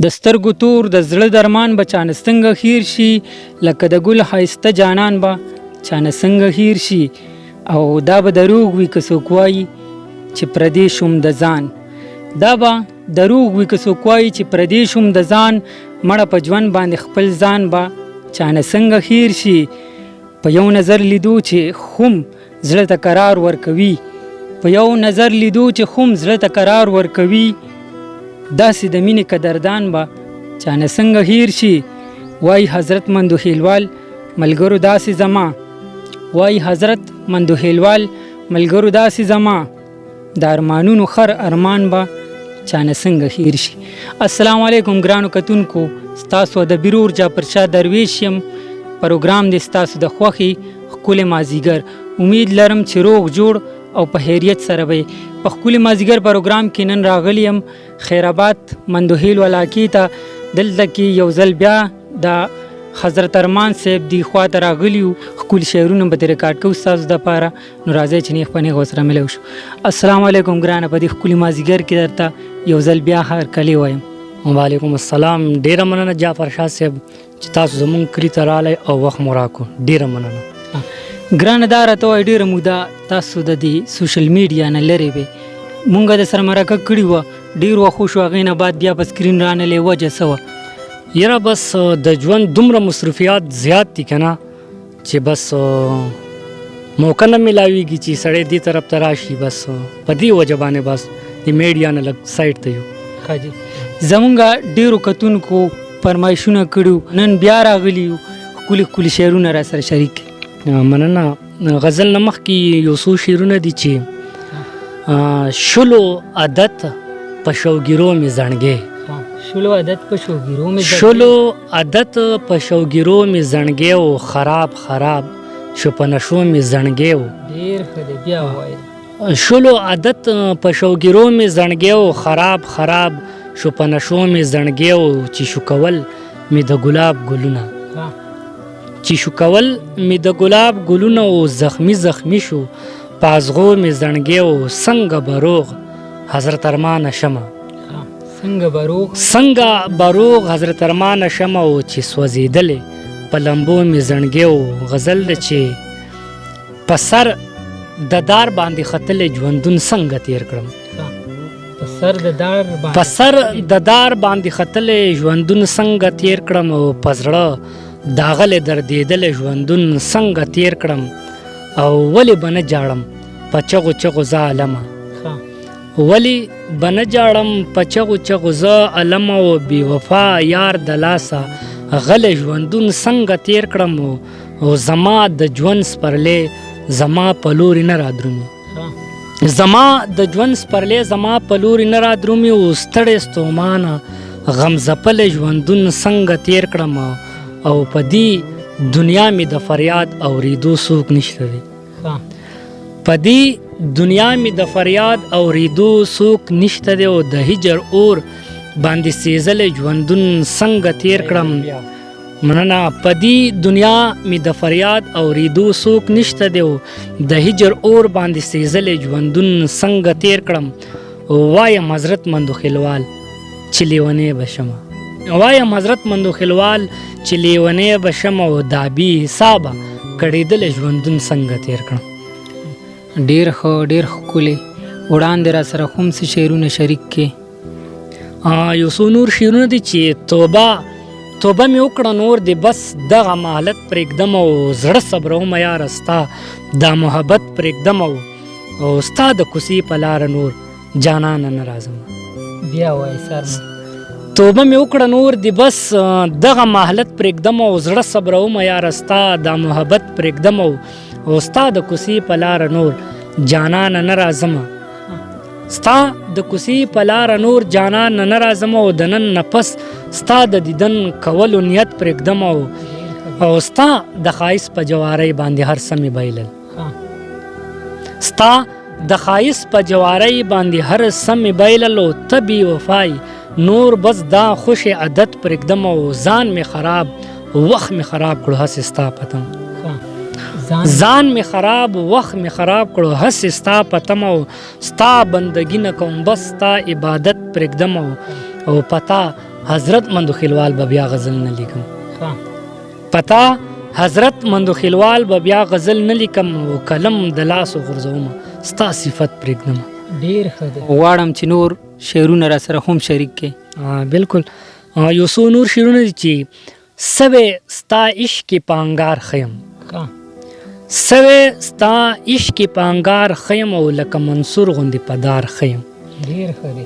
د سترګو تور د زړه درمان به چانه څنګه هیر شي، لکه د ګل ښایسته جانان به چانه څنګه هیر شي. او دا به دروغ وي که څوک وایي چې پردی شوم د ځان. دا به دروغ وي که څوک وایي چې پردی شوم د ځان. مړه په ژوند باندې خپل ځان به چانه څنګه هیر شي. په یو نظر لیدو چې خوم زړه ته قرار ورکوي، په یو نظر لیدو چې خوم زړه ته قرار ورکوي. داسې د مینې قدردان به چانه څنګه هیر شي. وای حضرت مندوهیلوال ملګرو داسې زما، وای حضرت مندوهیلوال ملګرو داسې زما، د ارمانونو خر ارمان به چانه څنګه هیر شي. السلام علیکم ګرانو کتونکو، ستاسو ادبي ورور جعفرشاه درویش یم. پروګرام دی ستاسو د خوښې ښکلی مازدیګر. امید لرم چې روغ جوړ او په خیریت سره وي. په ښکلي مازدیګر پروګرام کې نن راغلی یم خیرآباد مندوهیل علاقې ته. دلته کې یو ځل بیا د حضرت ارمان صاحب دی خوا ته راغلي یو. ښکلي شعرونه به ترې ریکارډ کوو ستاسو دپاره. نو راځئ چې نیغ په نیغ ورسره ملو شو. السلام علیکم ګرانه، په دې ښکلي مازدیګر کې درته یو ځل بیا هرکلی وایم. وعلیکم السلام. ډیره مننه جعفرشاه صاحب چې تاسو زمونږ کلي ته راغلی او وخت مو راکړو. ډیره مننه. ګرانه دا راته وایي ډېره موده تاسو د دې سوشل میډیا نه لرې وې. مونږ د سره مرکه کړې وه، ډېر وخت وشو، هغې نه بعد بیا په سکرین رانلې. وجه څه وه؟ یاره بس د ژوند دومره مصروفیات زیات دي که نه چې بس موقع نه میلاویږي چې سړی دې طرف ته راشي. بس په دې وجه باندې بس د میډیا نه لږ سایډ ته یو. ښه جي، زمونږ ډېرو کتونکو فرمایشونه کړي، نن بیا راغلي یو ښکلي ښکلي شعرونه را سره شریک کړي. مننه. غزل نه مخکې یو څو شعرونه دي چې شلو عادت په شوګیرو مې زڼګې، شلو عادت په شوګیرو مې شلو عادت په شوګیرو مې زڼګې و، خراب خراب شو په نشو مې زڼګې و. ډېر ښه دی، بیا ووایه. شلو عادت په شوګیرو مې زڼګې و، خراب خراب شو په نشو مې زڼګې و. چې شو کول مې د ګلاب ګلونه، چې شو کول مې د ګلاب ګلونه و، زخمی زخمی شو پازغو مې زڼګې و. څنګه بروغ حضرت ارمان شمه، څنګه بروغ څنګه بروغ حضرت ارمان شمه و، چې سوځېدلې په لمبو مې زڼګې و. غزل ده چې په سر د دار باندې ختلې ژوندون څنګه تیر کړم، په سر د دار باندې ختلې ژوندون څنګه تیر کړم، او په زړه داغلې دردېدلې ژوندون څنګه تیر کړم. او ولې به نه جاړم په چغو چغو زه علمه، ولې به نه جاړم په چغو چغو زه علمه، او بې وفا یار د لاسه غلی ژوندون څنګه تیر کړم. او زما د ژوند سپرلی زما په لورې نه رادرومي، زما د ژوند سپرلی زما په لورې نه رادرومي. او ستړی ستومانه غم ځپلی ژوندون څنګه تیر کړم. او په دې دنیا مې د فریاد اورېدو څوک نشته دی، په دې دنیا مې د فریاد اورېدو څوک نشته دی. او د هجر اور باندې سیزلی ژوندون څنګه تیر کړم. مننه. په دې دنیا مې د فریاد اورېدو څوک نشته دی، او د هجر اور باندې سیزلی ژوندون څنګه تیر کړم. وایم حضرت مندوخیلوال چې لیونی به شمه، وایم حضرت مندوخیلوال چې لیونی به شمه، او دا بې حسابه کړېدلی ژوندون څنګه تیر کړم. ډېر ښه، ډېر ښکلي. وړاندې را سره کوم څه شعرونه شریک کړي؟ یو څو نور شعرونه دي چې توبه مې وکړه نور دی بس دغه مهلت پرېږدم، او زړه صبرومه یاره ستا دا محبت پرېږدم، او ستا د کوڅې په لاره نور جانانه نه راځم. بیا وایي سر توبه مې وکړه نور دی بس دغه مهلت پرېږدم، او زړه صبرومه یاره ستا دا محبت پرېږدم، او ستا د کوڅې په لاره نور جانانه نه راځم، ستا د کوڅې په لاره نور جانانه نه راځم. او د نن نه پس ستا د دیدن کولو نیت پرېږدم، او ستا د ښایست په جوارۍ باندې هر څه مې بایلل، ستا د ښایست په جوارۍ باندې هر څه مې بایلل. او ته بې وفایي نور بس دا خوش عادت پرېږدم، او ځان مې خراب وخت مې خراب کړو هسې ستا پتم، ځان مې خراب وخت مې خراب کړو هسې ستا پتم. او ستا بندګي نه کوم بس ستا عبادت پرېږدم، او پتا حضرت مندوخیلوال به بیا غزل نه لیکم ها پتا حضرت مندوخیلوال به بیا غزل نه لیکم او قلم د لاس غورځوم ستا صفت پرېږدم ډیر ښه دی غواړم چې نور شعرونه را سره هم شریک کړي بالکل یو څو نور شعرونه دي چې سوې ستا عشق پانګار خیم ها سوې ستا عشق پانګار خیم او لکه منصور غوندې پدار خیم ډیر ښه دی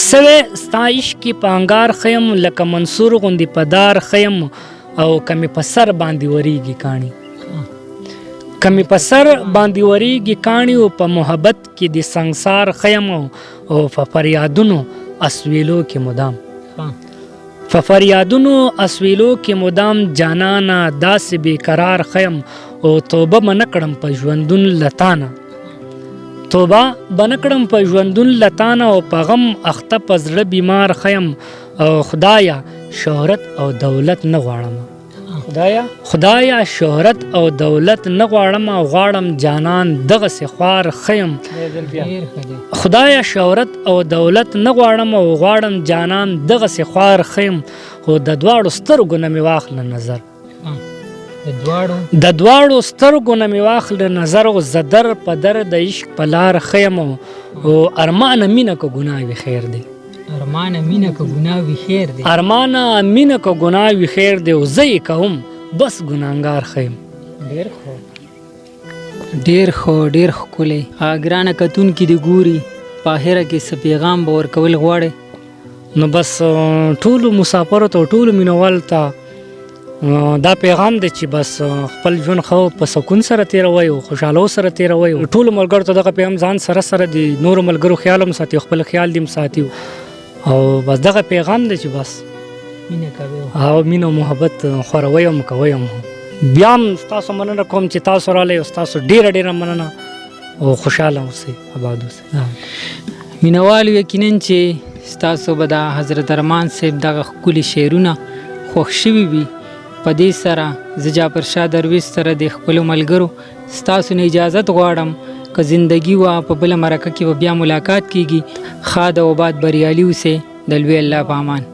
سوې ستا عشق پانګار خیم لکه منصور غوندې پدار خیم او کمی په سر باندې وریږي کاڼي کمی په سر باندې وریږي کاڼي او په محبت کې د سنګسار خیم او په فریادونو اسویلو کې مدام ها په فریادونو اسویلو کې مدام جانانا داسې بیقرار خیم او توبه به نه کړم په ژوندون لتانه توبه به نه کړم په ژوندون لتانه او په غم اخته په زړه بیمار خیم او خدایا شهرت او دولت نه غواړم خدایا شهرت او دولت نه غواړم او غواړم جانان دغسې خوار خیم خدایا شهرت او دولت نه غواړم او غواړم جانان دغسې خوار خیم خو د دواړو سترګو نه مې واخله نظر د دواړو سترګو نه مې واخله نظر او زه در په در د عشق په لار خیم او ارمانه مینه که ګناه وي خیر دی ارمانه مینه که ګناه وي خیر دی ارمانه مینه که ګناه وي خیر دی او زه یې کوم بس ګناهګار خیم ډیر ښه ډیر ښکلی ګرانه کتونکي د ګوري په اخره کې څه پیغام به ورکول غواړئ نو بس ټولو مسافرو ته ټولو مینوالو ته دا پیغام دی چې بس خپل ژوند ښه په سکون سره تېروئ او خوشحالو سره تېروئ ټولو ملګرو ته دغه پیغام ځان سره د نورو ملګرو خیال هم ساتي خپل خیال دې هم ساتي او بس دغه پیغام دی چې بس مینه کوئ او مینه او محبت خوروئ هم کوئ هم بیا هم ستاسو مننه کوم چې تاسو راغلی او ستاسو ډېره مننه او خوشحاله اوسئ آباد اوسئ مینوالو یقینا چې ستاسو به د حضرت ارمان صاحب دغه ښکلي شعرونه خوښ شوي وي په دې سره زه جعفر شاه درویش سره د خپلو ملګرو ستاسو نه اجازت غواړم که زندگی وه په بله مرکه کې به بیا ملاقات کیږي ښاد او آباد بریالي اوسئ د لوی الله په امان